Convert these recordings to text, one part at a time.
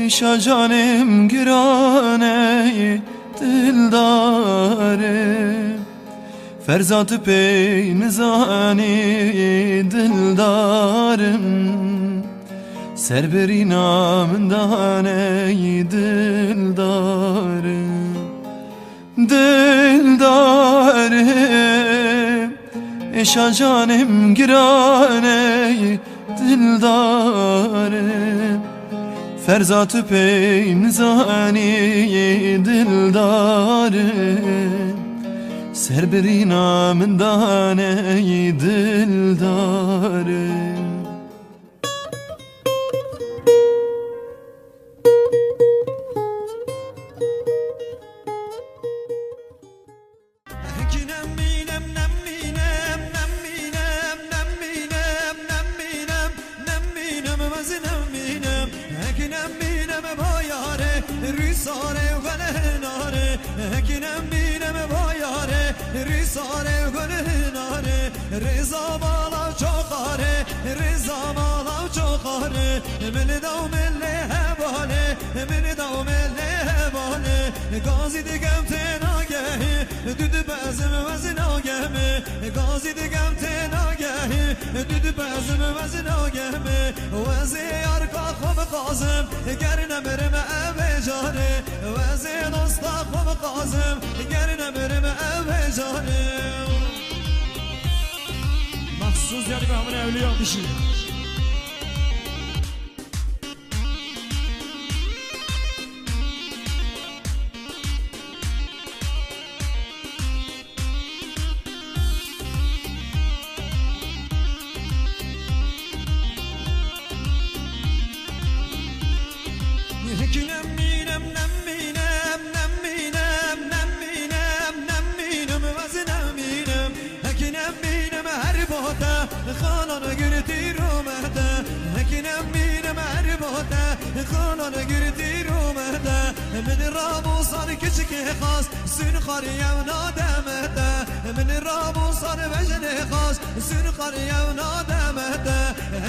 ایشا جانم گرانه دلداره فرزات پی نزانی دلدارم سر بری نام دانه دلدارم دلدارم ایشا جانم گرانه دلدارم فرزات پی نزانی دلدارم سر بری نام دانه دلدارم رضا بالا چوخاره رضا بالا چوخاره من دوم لهباله من دوم لهباله گازی دیگم تناگهی دود بازم وزناگهمه گازی دیگم تناگهی دود بازم وزناگهمه وزی ارکا خوب قازم گر نمرم اوه جاره وزی دوستا خوب قازم گر نمرم اوه جاره مخصوص یعنی به همون اولیا بشید خانان گرتی رو مهده هکنم بینم عرباته خانان گرتی رو مهده من رابوسان کچک خاص سن خاریم نادمده من رابوسان وجن خاص سن خاریم نادمده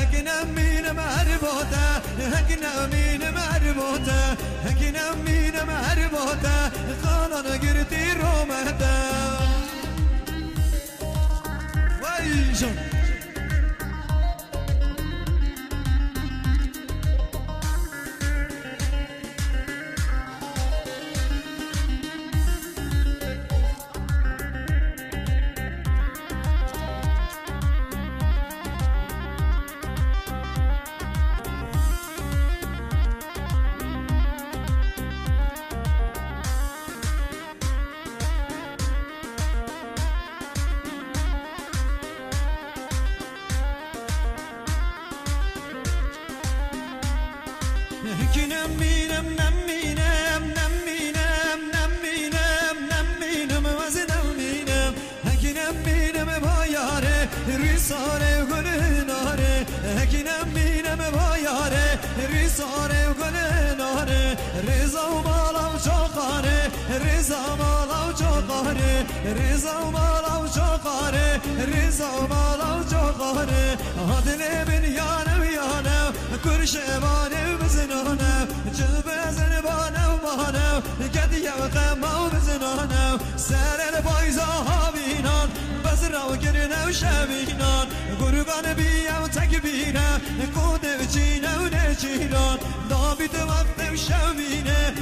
هکنم بینم عرباته هکنم بینم عرباته هکنم بینم عرباته خانان گرتی رو مهده وای جان هکنم بینم نمینم نمینم نمینم نمینم وزنم بینم هکنم بینم بایاره ریساره گلناره هکنم بینم بایاره ریساره گلناره رضا بالا چوخاره رضا بالا چوخاره رضا بالا چوخاره رضا بالا چوخاره دل من یانم یانم کرشمانم بزنانم جب زنبانم بانم کدی وقمم بزنانم سر البایزا ها بینان بزرو گرنم شبینان گرگان بیم تک بینم کودم چینم نچینان دابیت وقتم شبینه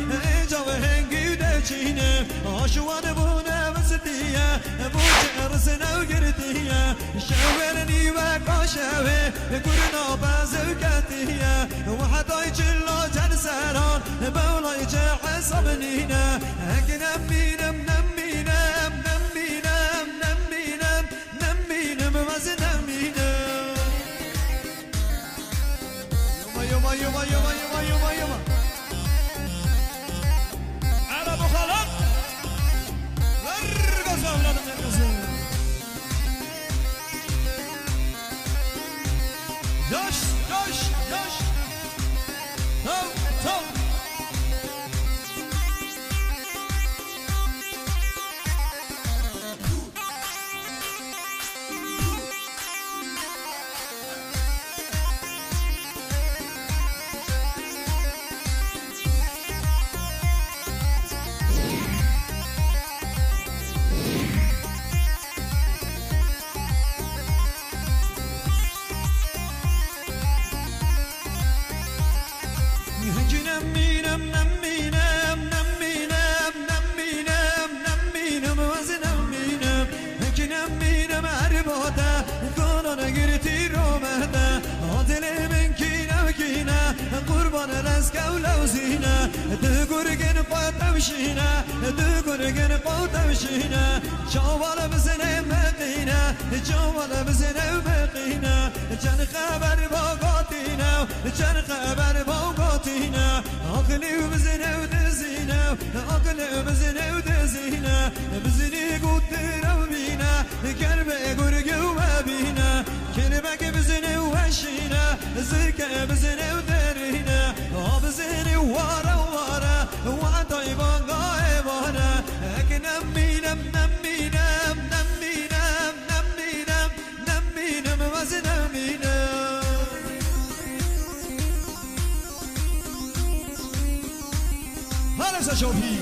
جاو هنگی دچینه آشوان بونه وستیه بوچه ارسنو گردیه شورنی و کاشوه گرنا بازو کتیه وحدای چلا جن سران بولای چه حساب نینه هنگنم بینم نمینم نمینم نمینم نمینم وزنم بینم یوما یوما یوما یوما یوما یوما یوما عرب و خلق ورگز اولادم نرگزه جاش جاش جاش تو تو شوان رزق ولوزينا دقرقن قطوشينا دقرقن قطوشينا شوال بزنا مقينا شوال بزنا مقينا جن خبر باقاتينا جن خبر باقاتينا عقلي وبزنا ودزينا عقلي وبزنا ودزينا بزني قد ربينا كربي قرق وبينا كربك بزنا وهشينا زركة بزنا ودرينا بزنا ورا ورا وعطيبا غايبانا نمي نم نمي نم نمي نم نمي نم نمي نم وزنمي نم هلا سشوفي